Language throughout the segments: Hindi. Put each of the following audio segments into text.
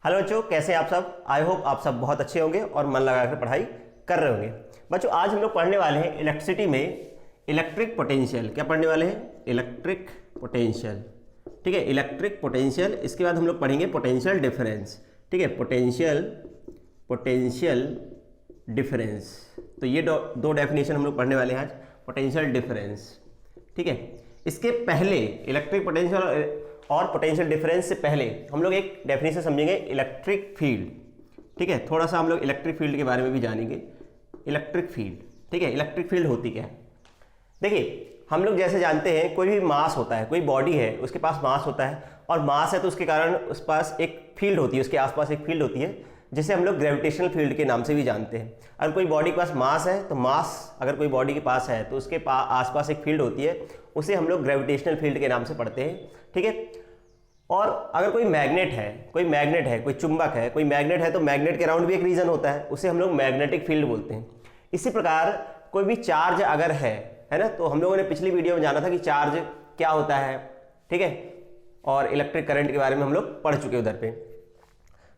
हेलो बच्चों, कैसे हैं आप सब। आई होप आप सब बहुत अच्छे होंगे और मन लगाकर पढ़ाई कर रहे होंगे। बच्चों आज हम लोग पढ़ने वाले हैं इलेक्ट्रिसिटी में इलेक्ट्रिक पोटेंशियल। क्या पढ़ने वाले हैं? Electric potential. ठीक है, इलेक्ट्रिक पोटेंशियल। इसके बाद हम लोग पढ़ेंगे पोटेंशियल डिफरेंस। ठीक है, पोटेंशियल डिफरेंस। तो ये दो डेफिनेशन हम लोग पढ़ने वाले हैं आज, पोटेंशियल डिफरेंस। ठीक है, इसके पहले इलेक्ट्रिक पोटेंशियल और पोटेंशियल डिफरेंस से पहले हम लोग एक डेफिनेशन समझेंगे, इलेक्ट्रिक फील्ड। ठीक है, थोड़ा सा हम लोग इलेक्ट्रिक फील्ड के बारे में भी जानेंगे। इलेक्ट्रिक फील्ड, ठीक है, इलेक्ट्रिक फील्ड होती क्या है? देखिए, हम लोग जैसे जानते हैं कोई भी मास होता है, कोई बॉडी है उसके पास मास होता है, और मास है तो उसके कारण उस पास एक फील्ड होती है, उसके आसपास एक फील्ड होती है जिसे हम लोग ग्रेविटेशनल फील्ड के नाम से भी जानते हैं। अगर कोई बॉडी के पास मास है तो मास अगर कोई बॉडी के पास है तो उसके आसपास एक फील्ड होती है, उसे हम लोग ग्रेविटेशनल फील्ड के नाम से पढ़ते हैं। ठीक है, और अगर कोई मैग्नेट है, कोई चुंबक है, कोई मैग्नेट है तो मैग्नेट के अराउंड भी एक रीजन होता है, उसे हम लोग मैग्नेटिक फील्ड बोलते हैं। इसी प्रकार कोई भी चार्ज अगर है ना, तो हम लोगों ने पिछली वीडियो में जाना था कि चार्ज क्या होता है। ठीक है, और इलेक्ट्रिक करंट के बारे में हम लोग पढ़ चुके उधर पे।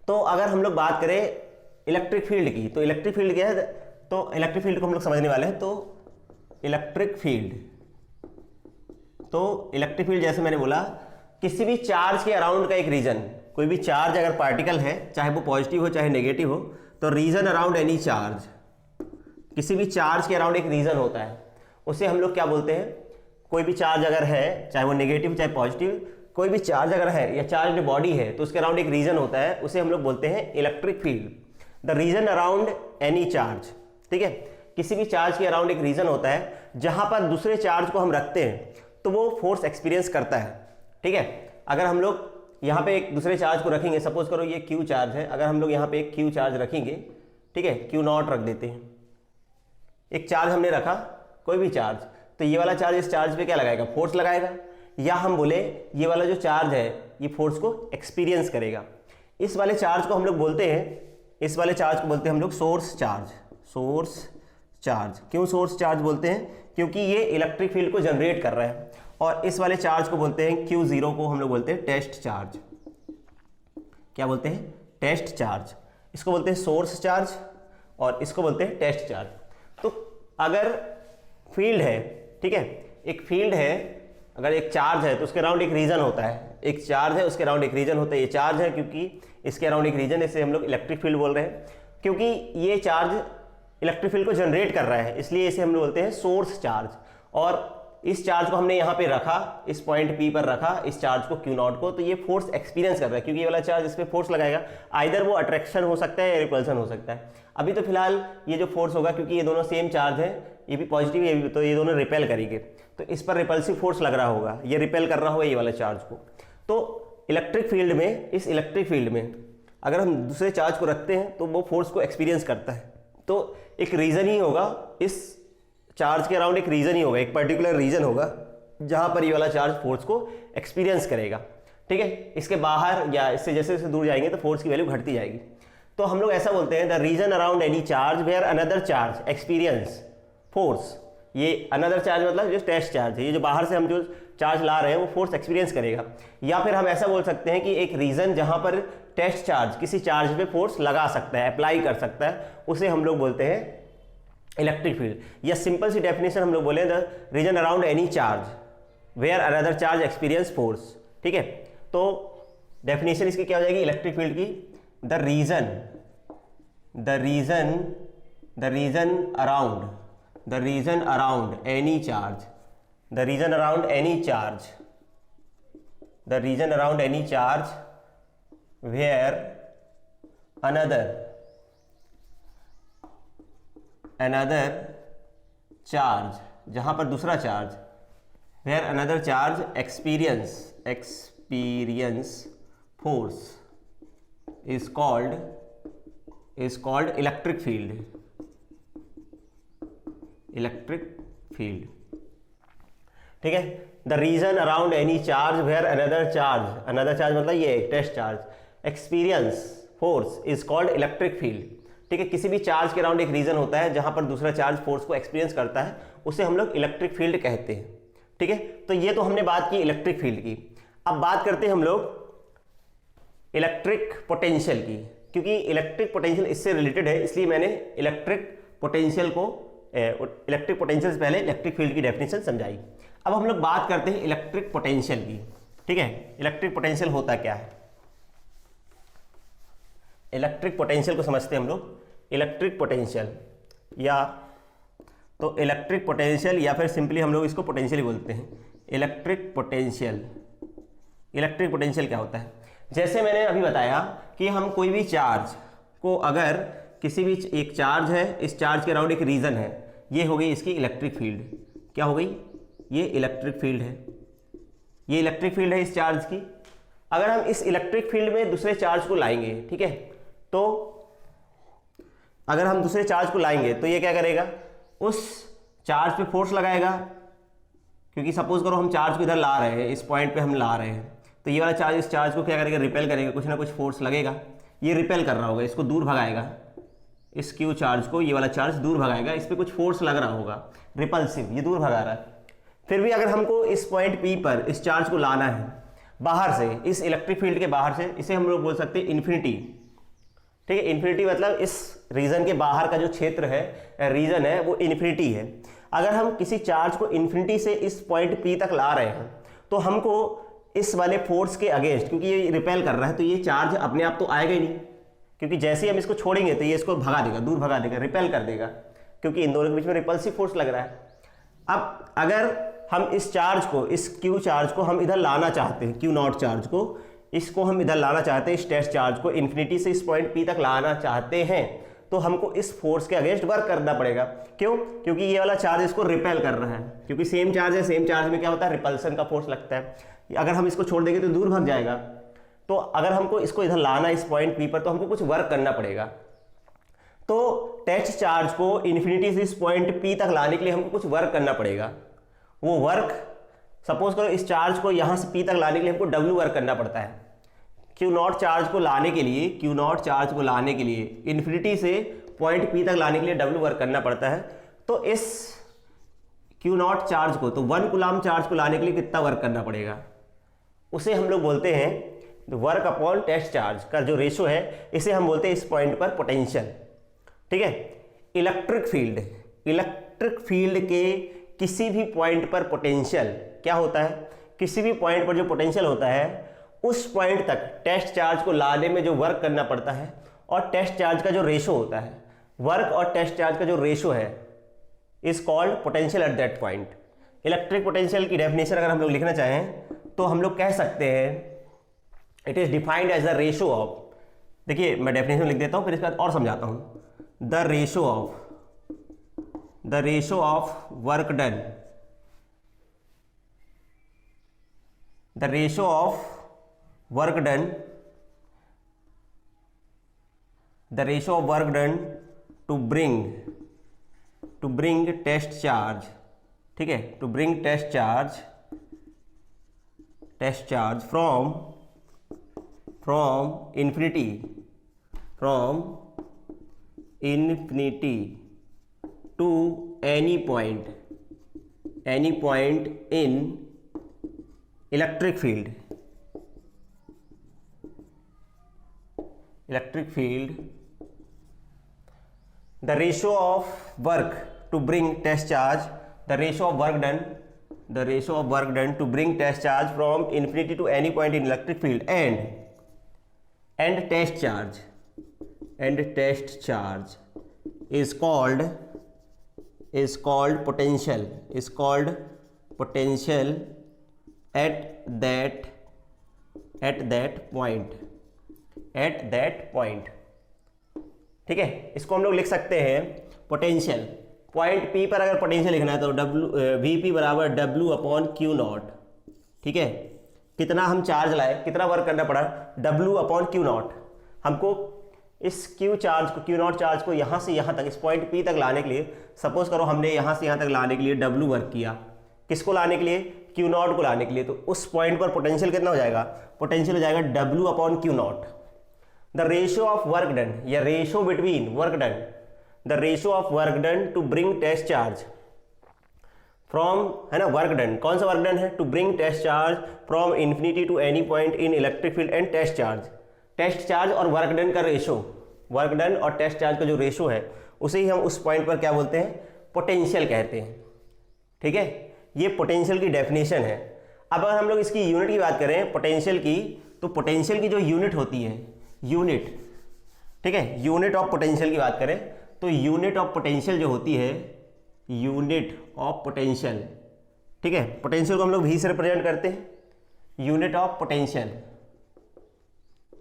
तो अगर हम लोग बात करें इलेक्ट्रिक फील्ड की, तो इलेक्ट्रिक फील्ड क्या है? तो इलेक्ट्रिक फील्ड को हम लोग समझने वाले हैं। तो इलेक्ट्रिक फील्ड जैसे मैंने बोला, किसी भी चार्ज के अराउंड का एक रीजन, कोई भी चार्ज अगर पार्टिकल है, चाहे वो पॉजिटिव हो चाहे नेगेटिव हो, तो रीजन अराउंड एनी चार्ज, किसी भी चार्ज के अराउंड एक रीजन होता है, उसे हम लोग क्या बोलते हैं? कोई भी चार्ज अगर है, चाहे वो नेगेटिव चाहे पॉजिटिव, कोई भी चार्ज अगर है या चार्ज बॉडी है तो उसके अराउंड एक रीजन होता है, उसे हम लोग बोलते हैं electric field. The region around any charge. ठीक है, किसी भी चार्ज के अराउंड एक रीजन होता है जहां पर दूसरे चार्ज को हम रखते हैं तो वो फोर्स एक्सपीरियंस करता है। ठीक है, अगर हम लोग यहाँ पे एक दूसरे चार्ज को रखेंगे, सपोज करो ये क्यू चार्ज है, अगर हम लोग यहाँ पे एक क्यू चार्ज रखेंगे, ठीक है, क्यू नॉट रख देते हैं, एक चार्ज हमने रखा, कोई भी चार्ज, तो ये वाला चार्ज इस चार्ज पे क्या लगाएगा? फोर्स लगाएगा। या हम बोले ये वाला जो चार्ज है ये फोर्स को एक्सपीरियंस करेगा। इस वाले चार्ज को हम लोग बोलते हैं, इस वाले चार्ज को बोलते हैं हम लोग सोर्स चार्ज। क्यों सोर्स चार्ज बोलते हैं? क्योंकि ये इलेक्ट्रिक फील्ड को जनरेट कर रहा है। और इस वाले चार्ज को बोलते हैं Q0 को हम लोग बोलते हैं टेस्ट चार्ज। क्या बोलते हैं? Test charge. इसको बोलते हैं सोर्स चार्ज और इसको बोलते हैं टेस्ट चार्ज। तो अगर फील्ड है, ठीक है, एक फील्ड है, अगर एक चार्ज है तो उसके अराउंड एक रीजन होता है, एक चार्ज है उसके अराउंड एक रीजन होता है। ये चार्ज है क्योंकि इसके अराउंड एक रीजन है, इसे हम लोग इलेक्ट्रिक फील्ड बोल रहे हैं। क्योंकि ये चार्ज इलेक्ट्रिक फील्ड को जनरेट कर रहा है, इसलिए इसे हम लोग बोलते हैं सोर्स चार्ज। और इस चार्ज को हमने यहाँ पे रखा, इस पॉइंट P पर रखा इस चार्ज को Q0 को, तो ये फोर्स एक्सपीरियंस कर रहा है क्योंकि ये वाला चार्ज इस पे फोर्स लगाएगा। आइदर वो अट्रैक्शन हो सकता है या रिपल्सन हो सकता है। अभी तो फिलहाल ये जो फोर्स होगा, क्योंकि ये दोनों सेम चार्ज है, ये भी पॉजिटिव ये भी, तो ये दोनों रिपेल करेंगे, तो इस पर रिपल्सिव फोर्स लग रहा होगा, ये रिपेल कर रहा होगा ये वाला चार्ज को। तो इलेक्ट्रिक फील्ड में, इस इलेक्ट्रिक फील्ड में अगर हम दूसरे चार्ज को रखते हैं तो वो फोर्स को एक्सपीरियंस करता है। तो एक रीजन ही होगा, इस चार्ज के अराउंड एक रीजन ही होगा, एक पर्टिकुलर रीजन होगा जहां पर ये वाला चार्ज फोर्स को एक्सपीरियंस करेगा। ठीक है, इसके बाहर या इससे जैसे जैसे दूर जाएंगे तो फोर्स की वैल्यू घटती जाएगी। तो हम लोग ऐसा बोलते हैं, the region around any charge where another charge experience force. ये अनदर चार्ज मतलब जो टेस्ट चार्ज है, ये जो बाहर से हम जो चार्ज ला रहे हैं वो फोर्स एक्सपीरियंस करेगा। या फिर हम ऐसा बोल सकते हैं कि एक रीजन जहां पर टेस्ट चार्ज किसी चार्ज पे फोर्स लगा सकता है, अप्लाई कर सकता है, उसे हम लोग बोलते हैं इलेक्ट्रिक फील्ड। या सिंपल सी डेफिनेशन हम लोग बोले, the region around any charge where another charge experience force. ठीक है, तो डेफिनेशन इसकी क्या हो जाएगी इलेक्ट्रिक फील्ड की? The region around any charge where another charge, जहां पर दूसरा charge, where another charge experience force is called electric field. ठीक है, the region around any charge where another charge मतलब ये test charge experience force is called electric field. ठीक है, किसी भी चार्ज के अराउंड एक रीजन होता है जहां पर दूसरा चार्ज फोर्स को एक्सपीरियंस करता है, उसे हम लोग इलेक्ट्रिक फील्ड कहते हैं। ठीक है, तो ये तो हमने बात की इलेक्ट्रिक फील्ड की। अब बात करते हैं हम लोग इलेक्ट्रिक पोटेंशियल की, क्योंकि इलेक्ट्रिक पोटेंशियल इससे रिलेटेड है, इसलिए मैंने इलेक्ट्रिक पोटेंशियल से पहले इलेक्ट्रिक फील्ड की डेफिनेशन समझाई। अब हम लोग बात करते हैं इलेक्ट्रिक पोटेंशियल की। ठीक है, इलेक्ट्रिक पोटेंशियल होता क्या है? इलेक्ट्रिक पोटेंशियल को समझते हैं हम लोग। इलेक्ट्रिक पोटेंशियल या फिर सिंपली हम लोग इसको पोटेंशियल ही बोलते हैं। इलेक्ट्रिक पोटेंशियल क्या होता है? जैसे मैंने अभी बताया कि हम कोई भी चार्ज को, अगर किसी भी एक चार्ज है, इस चार्ज के अराउंड एक रीजन है, ये हो गई इसकी इलेक्ट्रिक फील्ड। क्या हो गई? ये इलेक्ट्रिक फील्ड है। ये इलेक्ट्रिक फील्ड है इस चार्ज की। अगर हम इस इलेक्ट्रिक फील्ड में दूसरे चार्ज को लाएंगे, ठीक है, तो अगर हम दूसरे चार्ज को लाएंगे तो ये क्या करेगा? उस चार्ज पे फोर्स लगाएगा, क्योंकि सपोज करो हम चार्ज को इधर ला रहे हैं, इस पॉइंट पे हम ला रहे हैं, तो ये वाला चार्ज इस चार्ज को क्या करेगा? रिपेल करेगा, कुछ ना कुछ फोर्स लगेगा, ये रिपेल कर रहा होगा, इसको दूर भगाएगा, इस क्यू चार्ज को ये वाला चार्ज दूर भगाएगा, इस पर कुछ फोर्स लग रहा होगा, रिपल्सिव, ये दूर भगा रहा है। फिर भी अगर हमको इस पॉइंट पी पर इस चार्ज को लाना है बाहर से, इस इलेक्ट्रिक फील्ड के बाहर से, इसे हम लोग बोल सकते हैं इन्फिनिटी। ठीक है, इन्फिनिटी मतलब इस रीजन के बाहर का जो क्षेत्र है, रीजन है, वो इन्फिनिटी है। अगर हम किसी चार्ज को इन्फिनिटी से इस पॉइंट पी तक ला रहे हैं तो हमको इस वाले फोर्स के अगेंस्ट, क्योंकि ये रिपेल कर रहा है, तो ये चार्ज अपने आप तो आएगा ही नहीं, क्योंकि जैसे ही हम इसको छोड़ेंगे तो ये इसको भगा देगा, दूर भगा देगा, रिपेल कर देगा, क्योंकि इन दोनों के बीच में रिपल्सिव फोर्स लग रहा है। अब अगर हम इस चार्ज को, इस क्यू चार्ज को हम इधर लाना चाहते हैं, क्यू नॉट चार्ज को, इसको हम इधर लाना चाहते हैं, इस टेस्ट चार्ज को इन्फिनिटी से इस पॉइंट पी तक लाना चाहते हैं, तो हमको इस फोर्स के अगेंस्ट वर्क करना पड़ेगा। क्यों? क्योंकि ये वाला चार्ज इसको रिपेल कर रहा है, क्योंकि सेम चार्ज है, सेम चार्ज में क्या होता है? रिपल्सन का फोर्स लगता है। अगर हम इसको छोड़ देंगे तो दूर भाग जाएगा। तो अगर हमको इसको इधर लाना इस पॉइंट पी पर, तो हमको कुछ वर्क करना पड़ेगा। तो टेस्ट चार्ज को इन्फिनिटी से इस पॉइंट पी तक लाने के लिए हमको कुछ वर्क करना पड़ेगा। वो वर्क, सपोज करो इस चार्ज को यहाँ से पी तक लाने के लिए हमको डब्ल्यू वर्क करना पड़ता है। क्यू नॉट चार्ज को लाने के लिए, इन्फिनिटी से पॉइंट पी तक लाने के लिए डब्ल्यू वर्क करना पड़ता है। तो इस क्यू नॉट चार्ज को, तो 1 कूलम चार्ज को लाने के लिए कितना वर्क करना पड़ेगा? उसे हम लोग बोलते हैं वर्क अपॉन टेस्ट चार्ज का जो रेशो है, इसे हम बोलते हैं इस पॉइंट पर पोटेंशियल। ठीक है, इलेक्ट्रिक फील्ड के किसी भी पॉइंट पर पोटेंशियल क्या होता है? किसी भी पॉइंट पर जो पोटेंशियल होता है, उस पॉइंट तक टेस्ट चार्ज को लाने में जो वर्क करना पड़ता है, और टेस्ट चार्ज का जो रेशो होता है, वर्क और टेस्ट चार्ज का जो रेशो है, is called potential at that point. Electric potential की डेफिनेशन अगर हम लोग लिखना चाहें तो हम लोग कह सकते हैं it is defined as the ratio of, देखिए मैं डेफिनेशन लिख देता हूं, फिर इसके बाद और समझाता हूं। The ratio of work done, to bring test charge, ठीक है, to bring test charge from infinity to any point in electric field, the ratio of work to bring test charge, the ratio of work done to bring test charge from infinity to any point in electric field and test charge is called potential at that point। ठीक है, इसको हम लोग लिख सकते हैं पोटेंशियल। पॉइंट पी पर अगर पोटेंशियल लिखना है तो Vp बराबर W अपॉन क्यू नॉट। ठीक है, कितना हम चार्ज लाए, कितना वर्क करना पड़ा, W अपॉन क्यू नॉट। हमको इस क्यू नॉट चार्ज को यहाँ से यहाँ तक, इस पॉइंट पी तक लाने के लिए, सपोज करो हमने यहाँ से यहाँ तक लाने के लिए W वर्क किया। किसको लाने के लिए? क्यू नॉट को लाने के लिए। तो उस पॉइंट पर पोटेंशियल कितना हो जाएगा? पोटेंशियल हो जाएगा W upon Q naught. The ratio of work done, या ratio between work done, the ratio of work done to bring test charge from, है ना, वर्क डन, कौन सा वर्क डन है? To bring test charge from infinity to any point in electric field and test charge. Test charge और वर्क डन का रेशो, वर्क डन और टेस्ट चार्ज का जो रेशो है उसे ही हम उस पॉइंट पर क्या बोलते हैं, पोटेंशियल कहते हैं। ठीक है, ये पोटेंशियल की डेफिनेशन है। अब अगर हम लोग इसकी यूनिट की बात करें पोटेंशियल की, तो पोटेंशियल की जो यूनिट होती है, यूनिट, ठीक है, यूनिट ऑफ पोटेंशियल की बात करें तो यूनिट ऑफ पोटेंशियल जो होती है, यूनिट ऑफ पोटेंशियल, ठीक है, पोटेंशियल को हम लोग भी से रिप्रेजेंट करते हैं, unit of potential,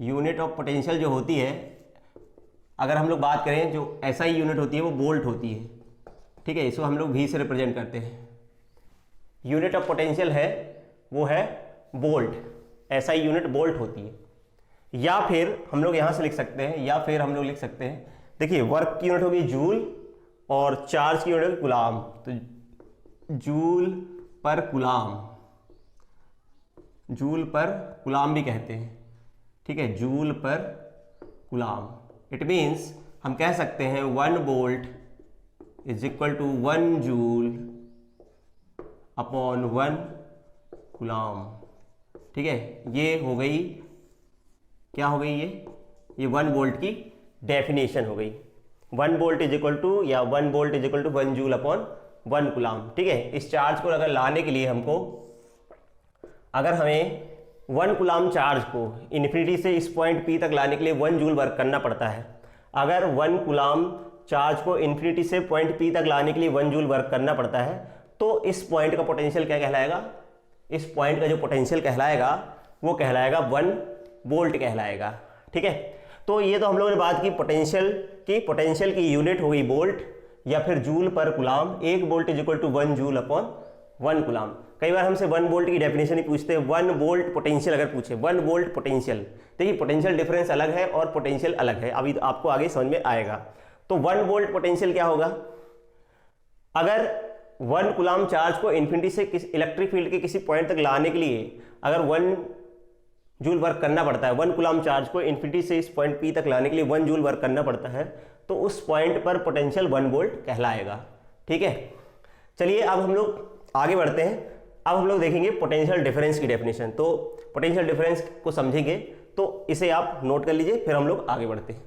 unit of potential जो होती है, अगर हम लोग बात करें जो SI यूनिट होती है वो वोल्ट होती है। ठीक है, इसको हम लोग भी से रिप्रेजेंट करते हैं। यूनिट ऑफ पोटेंशियल है वो है वोल्ट, SI यूनिट वोल्ट होती है। या फिर हम लोग यहाँ से लिख सकते हैं, या फिर हम लोग लिख सकते हैं, देखिए वर्क की यूनिट होगी जूल और चार्ज की यूनिट होगी कूलाम, तो जूल पर कूलाम, जूल पर कूलाम भी कहते हैं। ठीक है, जूल पर कूलाम, इट मीन्स हम कह सकते हैं 1 volt is equal to 1 joule upon 1 coulomb. ठीक है, ये हो गई, क्या हो गई, ये 1 वोल्ट की डेफिनेशन हो गई। 1 वोल्ट इज इक्वल टू, या 1 volt is equal to 1 joule upon 1 coulomb. ठीक है, इस चार्ज को अगर लाने के लिए हमको, अगर हमें 1 कूलाम चार्ज को इन्फिनिटी से इस पॉइंट P तक लाने के लिए 1 जूल वर्क करना पड़ता है, अगर 1 कूलाम चार्ज को इन्फिनिटी से पॉइंट P तक लाने के लिए 1 जूल वर्क करना पड़ता है, तो इस पॉइंट का पोटेंशियल क्या कहलाएगा, इस पॉइंट का जो पोटेंशियल कहलाएगा वो कहलाएगा 1 वोल्ट कहलाएगा। ठीक है, तो ये तो हम लोगों ने बात की पोटेंशियल की यूनिट हो गई वोल्ट या फिर जूल पर coulomb. 1 volt is equal to 1 joule upon 1 coulomb. कई बार हमसे 1 वोल्ट की डेफिनेशन ही पूछते हैं, 1 वोल्ट पोटेंशियल अगर पूछे, 1 वोल्ट पोटेंशियल, देखिए पोटेंशियल डिफरेंस अलग है और पोटेंशियल अलग है, अभी आपको आगे समझ में आएगा। तो 1 वोल्ट पोटेंशियल क्या होगा, अगर 1 कूलाम चार्ज को इन्फिनिटी से इलेक्ट्रिक फील्ड के किसी पॉइंट तक लाने के लिए अगर 1 जूल वर्क करना पड़ता है, 1 कूलाम चार्ज को इन्फिनिटी से इस पॉइंट P तक लाने के लिए 1 जूल वर्क करना पड़ता है, तो उस पॉइंट पर पोटेंशियल 1 वोल्ट कहलाएगा। ठीक है, चलिए अब हम लोग आगे बढ़ते हैं। अब हम लोग देखेंगे पोटेंशियल डिफरेंस की डेफिनेशन। तो पोटेंशियल डिफरेंस को समझेंगे तो इसे आप नोट कर लीजिए, फिर हम लोग आगे बढ़ते हैं।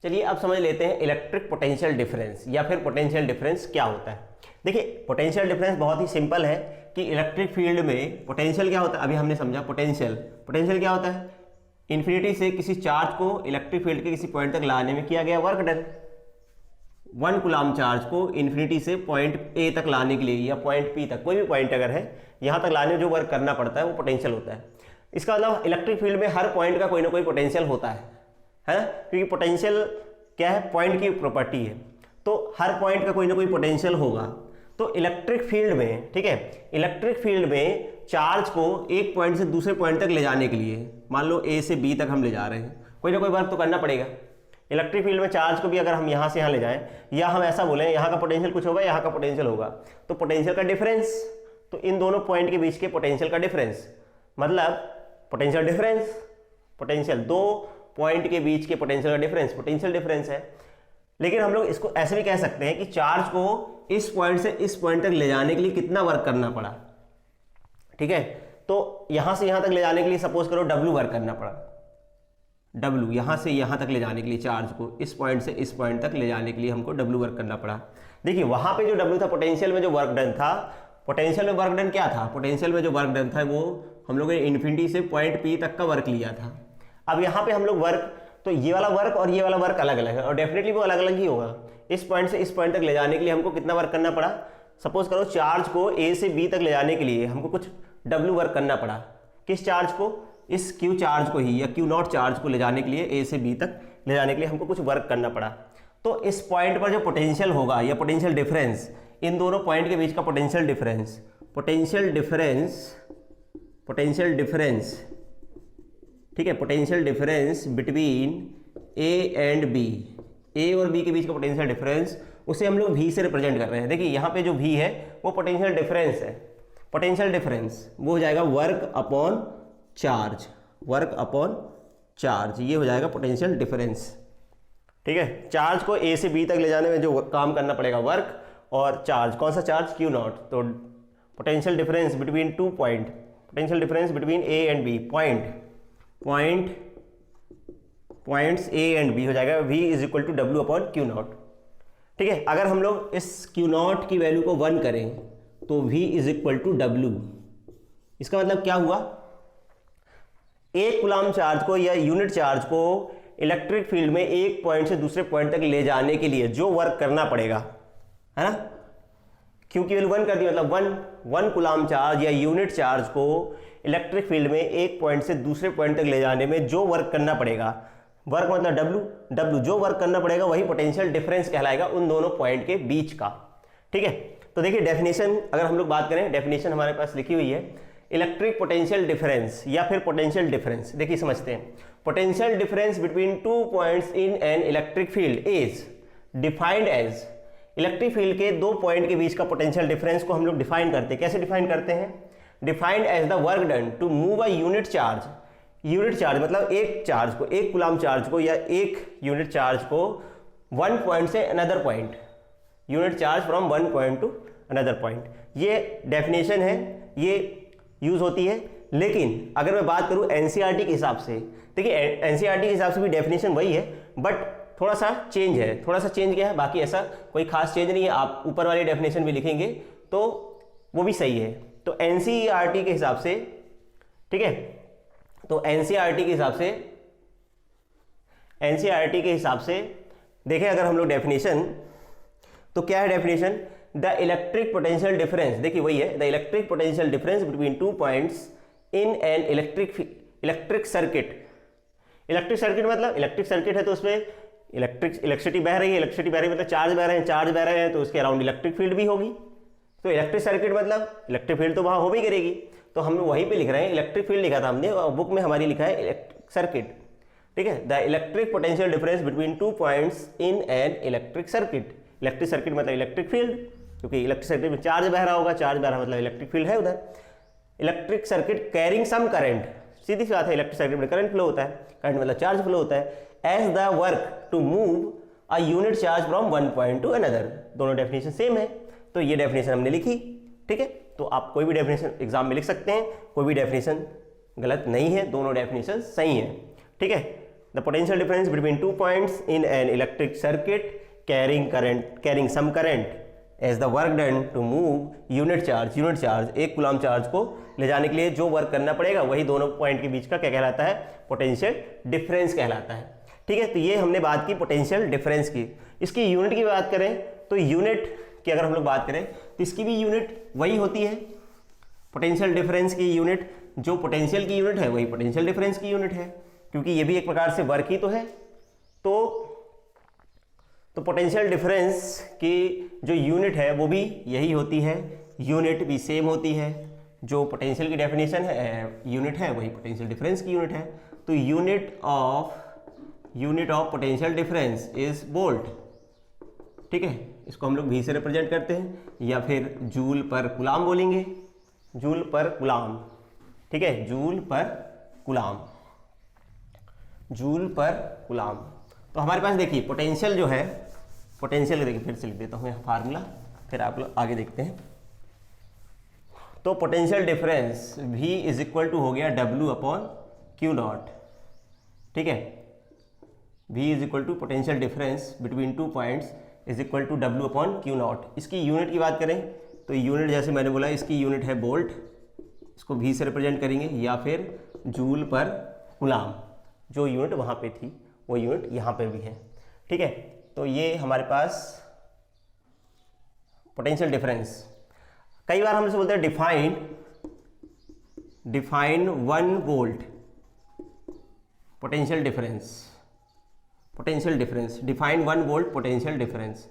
चलिए अब समझ लेते हैं इलेक्ट्रिक पोटेंशियल डिफरेंस या फिर पोटेंशियल डिफरेंस क्या होता है। देखिए पोटेंशियल डिफरेंस बहुत ही सिंपल है कि इलेक्ट्रिक फील्ड में पोटेंशियल क्या होता है, अभी हमने समझा पोटेंशियल क्या होता है, इन्फिनिटी से किसी चार्ज को इलेक्ट्रिक फील्ड के किसी पॉइंट तक लाने में किया गया वर्क डन। 1 कूलाम चार्ज को इन्फिनिटी से पॉइंट A तक लाने के लिए या पॉइंट P तक, कोई भी पॉइंट अगर है, यहाँ तक लाने में जो वर्क करना पड़ता है वो पोटेंशियल होता है। इसका मतलब इलेक्ट्रिक फील्ड में हर पॉइंट का कोई ना कोई पोटेंशियल होता है क्योंकि पोटेंशियल क्या है, पॉइंट की प्रॉपर्टी है, तो हर पॉइंट का कोई ना कोई पोटेंशियल होगा। तो इलेक्ट्रिक फील्ड में, ठीक है, इलेक्ट्रिक फील्ड में चार्ज को एक पॉइंट से दूसरे पॉइंट तक ले जाने के लिए, मान लो A से B तक हम ले जा रहे हैं, कोई ना कोई वर्क तो करना पड़ेगा। इलेक्ट्रिक फील्ड में चार्ज को भी अगर हम यहाँ से यहाँ ले जाएं, या हम ऐसा बोलें यहाँ का पोटेंशियल कुछ होगा, यहाँ का पोटेंशियल होगा, तो पोटेंशियल का डिफरेंस, तो इन दोनों पॉइंट के बीच के पोटेंशियल का डिफरेंस, मतलब पोटेंशियल डिफरेंस, पोटेंशियल दो पॉइंट के बीच के पोटेंशियल का डिफरेंस पोटेंशियल डिफरेंस है। लेकिन हम लोग इसको ऐसे भी कह सकते हैं कि चार्ज को इस पॉइंट से इस पॉइंट तक ले जाने के लिए कितना वर्क करना पड़ा। ठीक है, तो यहां से यहां तक ले जाने के लिए सपोज करो W वर्क करना पड़ा, W यहां से यहां तक ले जाने के लिए चार्ज को इस पॉइंट से इस पॉइंट तक ले जाने के लिए हमको W वर्क करना पड़ा। देखिए वहां पे जो W था, पोटेंशियल में जो वर्क डन था, पोटेंशियल में वर्क डन क्या था, पोटेंशियल में जो वर्क डन था वो हम लोग ने इन्फिनिटी से पॉइंट P तक का वर्क लिया था। अब यहाँ पे हम लोग वर्क, तो ये वाला वर्क और ये वाला वर्क अलग अलग है और डेफिनेटली वो अलग अलग ही होगा। इस पॉइंट से इस पॉइंट तक ले जाने के लिए हमको कितना वर्क करना पड़ा, सपोज करो चार्ज को A से B तक ले जाने के लिए हमको कुछ W वर्क करना पड़ा। किस चार्ज को, इस Q चार्ज को ही या Q0 चार्ज को ले जाने के लिए A से B तक ले जाने के लिए हमको कुछ वर्क करना पड़ा। तो इस पॉइंट पर जो पोटेंशियल होगा या पोटेंशियल डिफरेंस, इन दोनों पॉइंट के बीच का पोटेंशियल डिफरेंस, ठीक है, potential difference between A and B, A और B के बीच का पोटेंशियल डिफरेंस, उसे हम लोग V से रिप्रेजेंट कर रहे हैं। देखिए यहाँ पे जो V है वो पोटेंशियल डिफरेंस है, पोटेंशियल डिफरेंस वो हो जाएगा work upon charge, work upon charge, ये हो जाएगा पोटेंशियल डिफरेंस। ठीक है, चार्ज को A से B तक ले जाने में जो काम करना पड़ेगा वर्क, और चार्ज कौन सा चार्ज, Q0, तो potential difference between two point, potential difference between A and B, points A and B हो जाएगा V is equal to W upon Q naught. ठीक है, अगर हम लोग इस क्यू नॉट की वैल्यू को 1 करें तो V is equal to W. इसका मतलब क्या हुआ, एक कूलाम चार्ज को या यूनिट चार्ज को इलेक्ट्रिक फील्ड में एक पॉइंट से दूसरे पॉइंट तक ले जाने के लिए जो वर्क करना पड़ेगा, है ना, क्योंकि वैल्यू 1 कर दी, मतलब वन कूलाम चार्ज या यूनिट चार्ज को इलेक्ट्रिक फील्ड में एक पॉइंट से दूसरे पॉइंट तक ले जाने में जो वर्क करना पड़ेगा, वर्क मतलब W जो वर्क करना पड़ेगा वही पोटेंशियल डिफरेंस कहलाएगा उन दोनों पॉइंट के बीच का। ठीक है, तो देखिए डेफिनेशन अगर हम लोग बात करें, डेफिनेशन हमारे पास लिखी हुई है, इलेक्ट्रिक पोटेंशियल डिफरेंस या फिर पोटेंशियल डिफरेंस। देखिए समझते हैं, potential difference between two points in an electric field is defined as, electric field के दो पॉइंट के बीच का पोटेंशियल डिफरेंस को हम लोग डिफाइन करते हैं। कैसे डिफाइन करते हैं, defined as the work done to move a unit charge, unit charge मतलब एक चार्ज को, एक कूलाम चार्ज को या एक यूनिट चार्ज को वन पॉइंट से another point, unit charge from one point to another point. ये डेफिनेशन है, ये यूज होती है। लेकिन अगर मैं बात करूं एनसीईआरटी के हिसाब से, देखिए एनसीईआरटी के हिसाब से भी डेफिनेशन वही है, बट थोड़ा सा चेंज है। थोड़ा सा चेंज क्या है, बाकी ऐसा कोई खास चेंज नहीं है। आप ऊपर वाली डेफिनेशन भी लिखेंगे तो वो भी सही है। तो एनसीईआरटी के हिसाब से, ठीक है, तो एनसीईआरटी के हिसाब से देखें अगर हम लोग डेफिनेशन, तो क्या है definition, the electric potential difference, देखिए वही है, the electric potential difference between two points in an electric circuit. Electric circuit मतलब इलेक्ट्रिक सर्किट है तो उसमें इलेक्ट्रिसिटी बह रही है, मतलब चार्ज बह रहे हैं तो उसके अराउंड इलेक्ट्रिक फील्ड भी होगी। तो इलेक्ट्रिक सर्किट मतलब इलेक्ट्रिक फील्ड तो वहाँ हो भी करेगी, तो हम वहीं पे लिख रहे हैं, इलेक्ट्रिक फील्ड लिखा था हमने और बुक में हमारी लिखा है इलेक्ट्रिक सर्किट। ठीक है, the electric potential difference between two points in an electric circuit. Electric circuit मतलब इलेक्ट्रिक फील्ड, क्योंकि इलेक्ट्रिक सर्किट में चार्ज बह रहा होगा, चार्ज बह रहा मतलब इलेक्ट्रिक फील्ड है उधर। Electric circuit carrying some current, सीधी सी बात है, इलेक्ट्रिक सर्किट में करंट फ्लो होता है, करंट मतलब चार्ज फ्लो होता है। As the work to move a unit charge from one point to another, दोनों डेफिनेशन सेम है, तो ये डेफिनेशन हमने लिखी। ठीक है, तो आप कोई भी डेफिनेशन एग्जाम में लिख सकते हैं, कोई भी डेफिनेशन गलत नहीं है, दोनों डेफिनेशन सही है। ठीक है, the potential difference between two points in an electric circuit carrying some current as the work done to move unit charge एक कूलाम चार्ज को ले जाने के लिए जो वर्क करना पड़ेगा वही दोनों पॉइंट के बीच का क्या कहलाता है, पोटेंशियल डिफरेंस कहलाता है। ठीक है, तो ये हमने बात की पोटेंशियल डिफरेंस की। इसकी यूनिट की बात करें तो यूनिट की अगर हम लोग बात करें तो इसकी भी यूनिट वही होती है, पोटेंशियल डिफरेंस की यूनिट, जो पोटेंशियल की यूनिट है वही पोटेंशियल डिफरेंस की यूनिट है, क्योंकि ये भी एक प्रकार से वर्क ही तो है। तो पोटेंशियल डिफरेंस की जो यूनिट है वो भी यही होती है, यूनिट भी सेम होती है। जो पोटेंशियल की डेफिनेशन है यूनिट है वही पोटेंशियल डिफरेंस की यूनिट है। तो unit of potential difference is volt. ठीक है, इसको हम लोग V से रिप्रेजेंट करते हैं या फिर जूल पर कूलाम बोलेंगे, जूल पर कूलाम। ठीक है, जूल पर कूलाम। तो हमारे पास देखिए पोटेंशियल जो है, पोटेंशियल देखिए फिर से लिख देता हूँ यहाँ फार्मूला, फिर आप लोग आगे देखते हैं। तो potential difference V is equal to हो गया W अपॉन क्यू नॉट। ठीक है, V is equal to potential difference between two points is equal to W upon Q naught. इसकी यूनिट की बात करें तो यूनिट जैसे मैंने बोला इसकी यूनिट है वोल्ट, इसको V से रिप्रेजेंट करेंगे, या फिर जूल पर कूलाम। जो यूनिट वहाँ पे थी वो यूनिट यहाँ पे भी है। ठीक है, तो ये हमारे पास पोटेंशियल डिफरेंस। कई बार हम इसे बोलते हैं define 1 volt potential difference, define 1 volt potential difference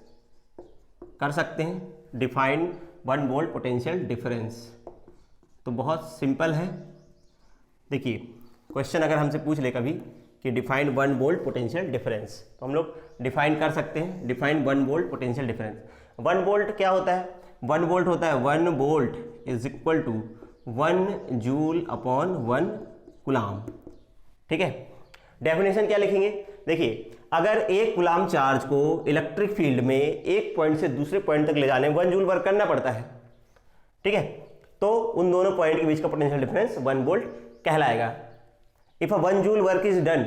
कर सकते हैं, डिफाइन 1 वोल्ट पोटेंशियल डिफरेंस। तो बहुत सिंपल है। देखिए क्वेश्चन अगर हमसे पूछ ले कभी कि डिफाइन 1 वोल्ट पोटेंशियल डिफरेंस, तो हम लोग डिफाइन कर सकते हैं, define 1 volt potential difference. 1 volt क्या होता है, 1 वोल्ट होता है 1 volt is equal to 1 joule upon 1 coulomb. ठीक है, डेफिनेशन क्या लिखेंगे, देखिए अगर एक कूलाम चार्ज को इलेक्ट्रिक फील्ड में एक पॉइंट से दूसरे पॉइंट तक ले जाने में 1 जूल वर्क करना पड़ता है। ठीक है, तो उन दोनों पॉइंट के बीच का पोटेंशियल डिफरेंस 1 वोल्ट कहलाएगा। If a 1 joule work is done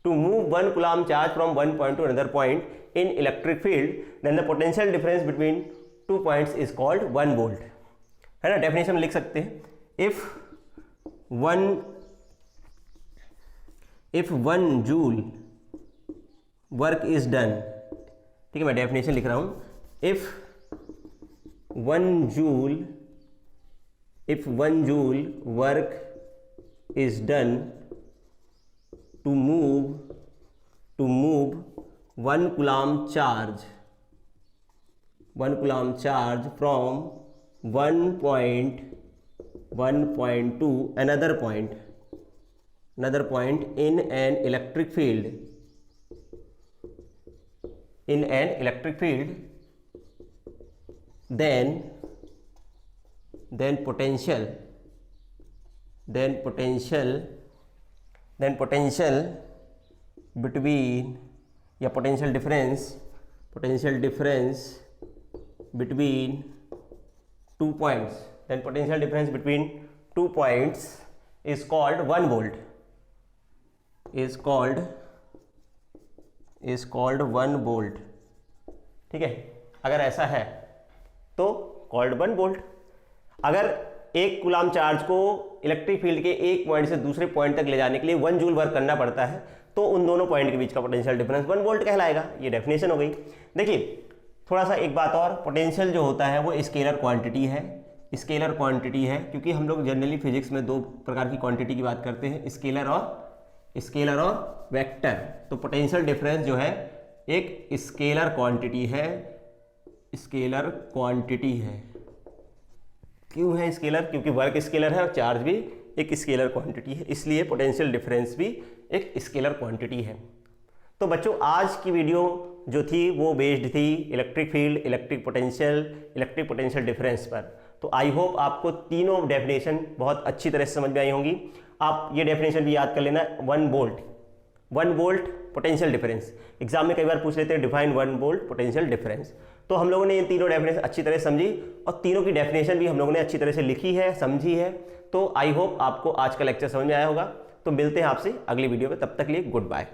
to move 1 coulomb charge from one point to another point in electric field, then the potential difference between 2 points is called 1 volt. है ना, डेफिनेशन लिख सकते हैं। If 1 joule work is done, ठीक है, मैं डेफिनेशन लिख रहा हूं। If 1 joule work is done to move 1 coulomb charge from one point to another point in an electric field, then potential between या potential difference between 2 points, then potential difference between 2 points is called 1 volt, is called 1 volt। ठीक है, अगर ऐसा है तो कॉल्ड 1 वोल्ट। अगर एक कूलम्ब चार्ज को इलेक्ट्रिक फील्ड के एक पॉइंट से दूसरे पॉइंट तक ले जाने के लिए 1 जूल वर्क करना पड़ता है, तो उन दोनों पॉइंट के बीच का पोटेंशियल डिफरेंस 1 वोल्ट कहलाएगा। ये डेफिनेशन हो गई। देखिए थोड़ा सा एक बात और, पोटेंशियल जो होता है वो स्केलर क्वांटिटी है, क्योंकि हम लोग जनरली फिजिक्स में 2 प्रकार की क्वांटिटी की बात करते हैं, स्केलर और वेक्टर। तो पोटेंशियल डिफरेंस जो है एक स्केलर क्वांटिटी है। क्यों है स्केलर? क्योंकि वर्क स्केलर है और चार्ज भी एक स्केलर क्वांटिटी है, इसलिए पोटेंशियल डिफरेंस भी एक स्केलर क्वांटिटी है। तो बच्चों आज की वीडियो जो थी वो बेस्ड थी electric field, electric potential difference पर। तो आई होप आपको तीनों डेफिनेशन बहुत अच्छी तरह से समझ में आई होंगी। आप ये डेफिनेशन भी याद कर लेना, 1 वोल्ट पोटेंशियल डिफरेंस। एग्जाम में कई बार पूछ लेते हैं डिफाइन 1 वोल्ट पोटेंशियल डिफरेंस। तो हम लोगों ने ये तीनों डेफिनेशन अच्छी तरह समझी और तीनों की डेफिनेशन भी हम लोगों ने अच्छी तरह से लिखी है, समझी है। तो आई होप आपको आज का लेक्चर समझ में आया होगा। तो मिलते हैं आपसे अगली वीडियो में, तब तक के लिए गुड बाय।